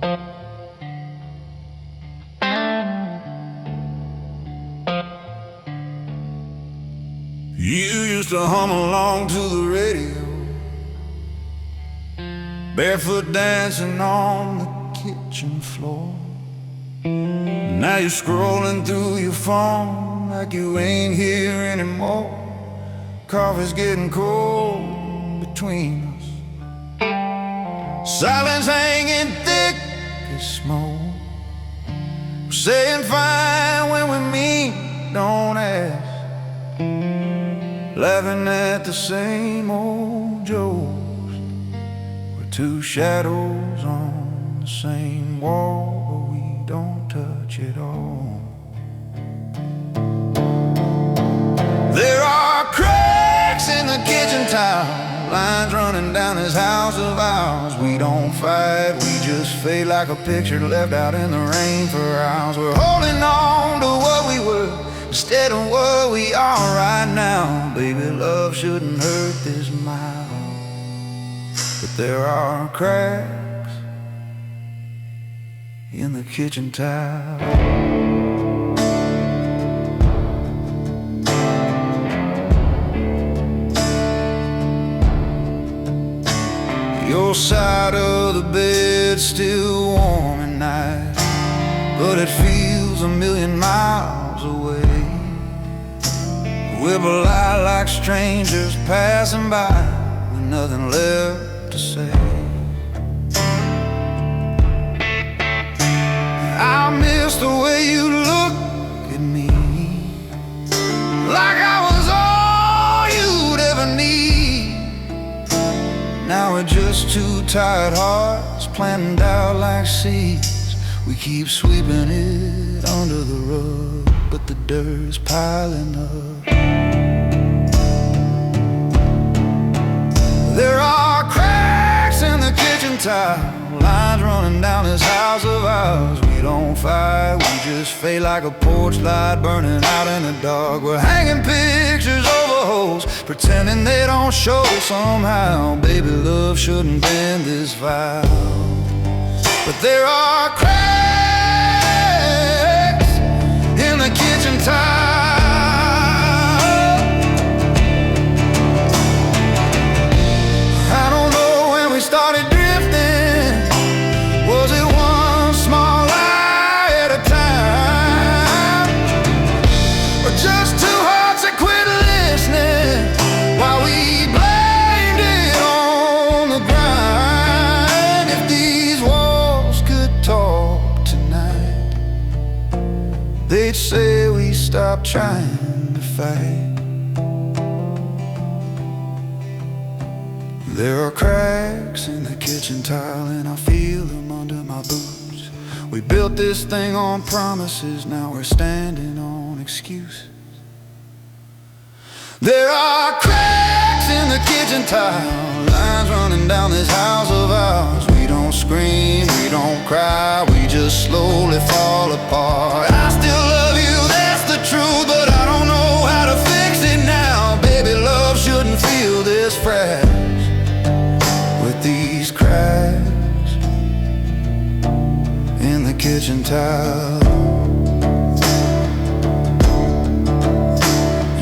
You used to hum along to the radio, barefoot dancing on the kitchen floor. Now you're scrolling through your phone like you ain't here anymore. Coffee's getting cold between us, silence hanging thick as smoke. We're saying fine when we mean don't ask, laughing at the same old jokes. We're two shadows on the same wall, but we don't touch it all. There are cracks in the kitchen tile, lines running down this house of ours. We don't fight, we just fade like a picture left out in the rain for hours. We're holding on to what we were instead of what we are right now. Baby, love shouldn't hurt this mild, but there are cracks in the kitchen tile. Your side of the bed's still warm at night, but it feels a million miles away. We're polite like strangers passing by with nothing left to say. I miss the way you look at me, like I was all you'd ever need. Now we're just two tired hearts planted out like seeds. We keep sweeping it under the rug, but the dirt's piling up. There are cracks in the kitchen tile, lines running down this house of ours. We don't fight, we just fade like a porch light burning out in the dark. We're hanging pictures over holes, pretending they don't show somehow. Baby, love shouldn't bend this vile, but there are cracks in the kitchen tile. I don't know when we started drifting. Was it one small lie at a time, or just two hearts that quit listening while we blamed it on the grind? If these walls could talk tonight, they'd say we stopped trying to fight. There are cracks in the kitchen tile, and I feel them under my boots. We built this thing on promises, now we're standing on excuses. There are cracks in the kitchen tile, lines running down this house of ours. We don't scream, we don't cry, we just slowly fall apart. I still love you, that's the truth, but I don't know how to fix it now. Baby, love shouldn't feel this fresh with these cracks in the kitchen tile.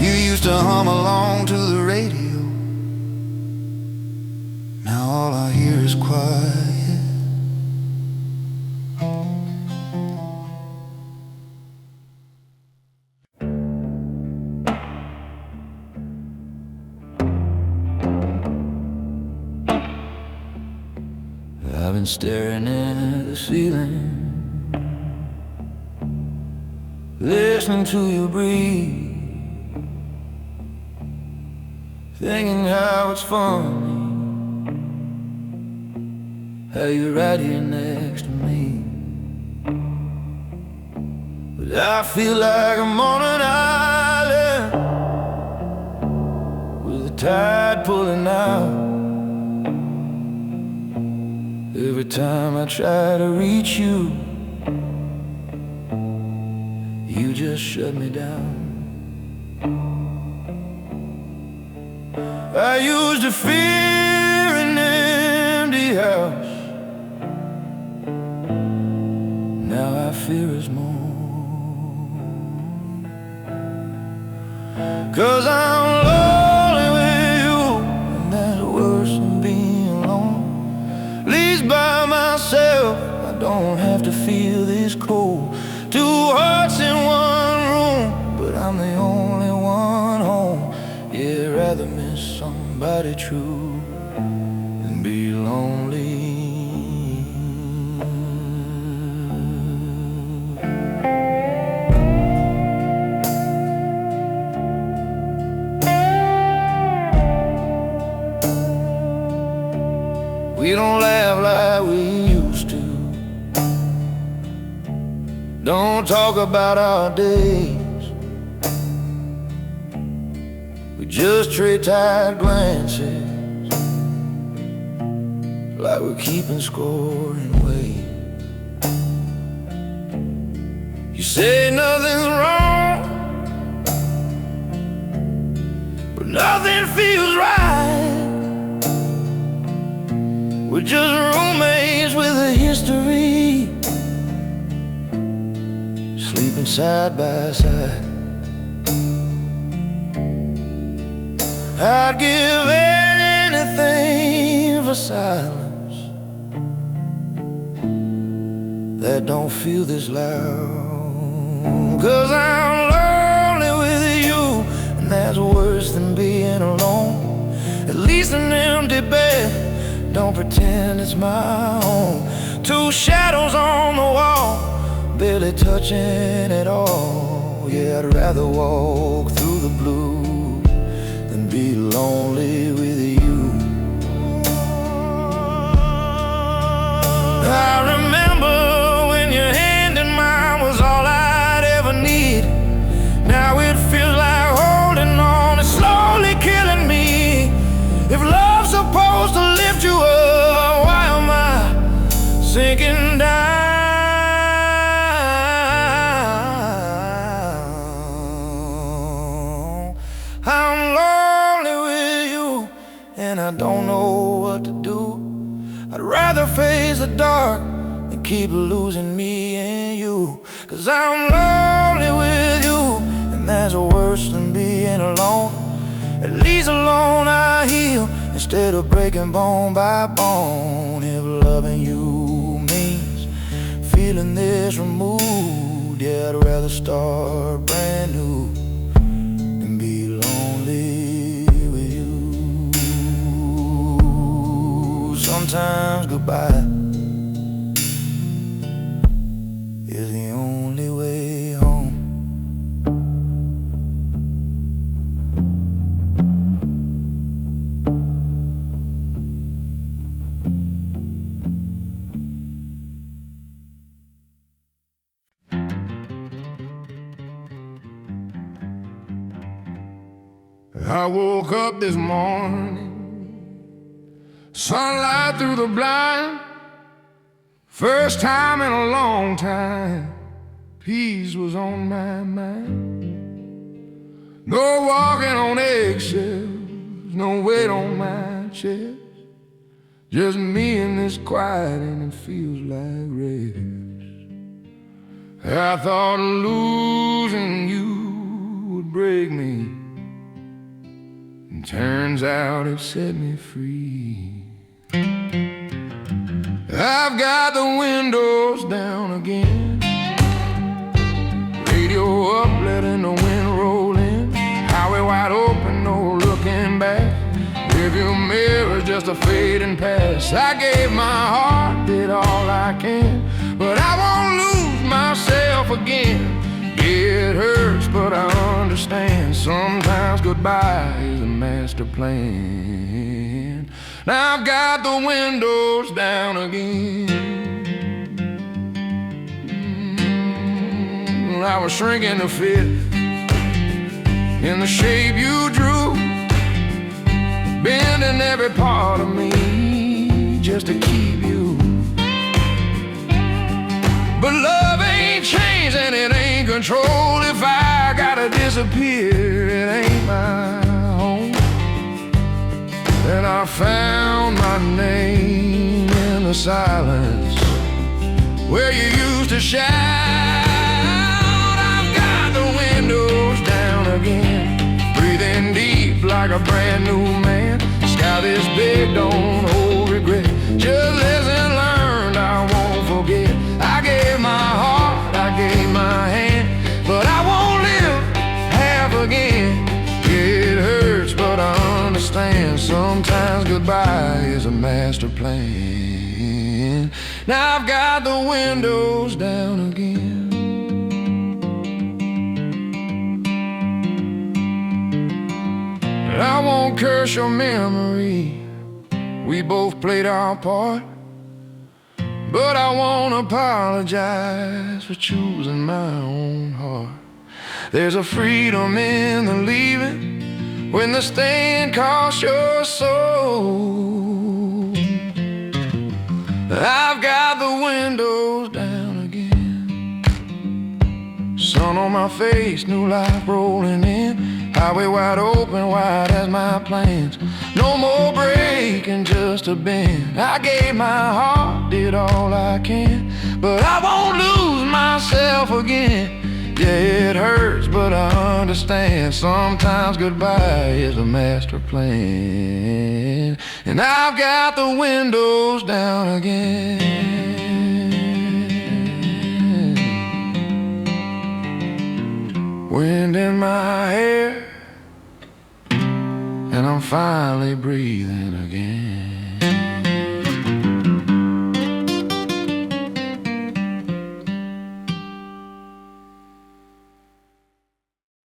You used to hum along to the radio, now all I hear is quiet. I've been staring at the ceiling, listening to you breathe, thinking how it's funny how you're right here next to me. But I feel like I'm on an island with the tide pulling out. Every time I try to reach you, you just shut me down. I used to fear an empty house, fear is more. 'Cause I'm lonely with you, and that's worse than being alone. At least by myself, I don't have to feel this cold. Two hearts in one room, but I'm the only one home. Yeah, I'd rather miss somebody true than be lonely. We don't laugh like we used to, don't talk about our days. We just trade tired glances, like we're keeping score in weight. You say nothing's wrong, but nothing feels right. We're just roommates with a history, sleeping side by side. I'd give anything for silence that don't feel this loud. 'Cause I'm lonely with you, and that's worse than being alone. At least an empty bed, don't pretend it's my own. Two shadows on the wall, barely touching at all. Yeah, I'd rather walk through the blue than be lonely with you. I remember when your hand in mine was all I'd ever need. Now it feels like holding on, it's slowly killing me. If love's supposed to lift you up, why am I sinking down? I'm lonely with you, and I don't know what to do. I'd rather face the dark than keep losing me and you. 'Cause I'm lonely with you, and that's worse than being alone. At least alone I heal, instead of breaking bone by bone. If loving you means feeling this removed, yeah, I'd rather start brand new than be lonely with you. Sometimes goodbye is the only way home. I woke up this morning, sunlight through the blind. First time in a long time, peace was on my mind. No walking on eggshells, no weight on my chest. Just me in this quiet, and it feels like rest. I thought losing you would break me, turns out it set me free. I've got the windows down again, radio up, letting the wind roll in. Highway wide open, no looking back. Rearview mirror, just a fading past. I gave my heart, did all I can, but I won't lose myself again. It hurts, but I understand. Sometimes goodbye is a master plan. Now I've got the windows down again. I was shrinking to fit in the shape you drew, bending every part of me just to keep you. But love ain't changed and it ain't control. If I gotta disappear, it ain't my home. Then I found my name in the silence, where you used to shout. I've got the windows down again, breathing deep like a brand new man. The sky this big, don't hold regret. Just lesson learned, I won't forget. I gave my heart, I gave my hand, but I won't live half again. Yeah, it hurts, but I understand. Sometimes goodbye is a master plan. Now I've got the windows down again. I won't curse your memory, we both played our part, but I won't apologize for choosing my own heart. There's a freedom in the leaving when the staying costs your soul. I've got the windows down again, sun on my face, new life rolling in, highway wide open, wide as my plans. No more breaking, just a bend. I gave my heart, did all I can, but I won't lose myself again. Yeah, it hurts, but I understand. Sometimes goodbye is a master plan. And I've got the windows down again. Wind in my hair, and I'm finally breathing again.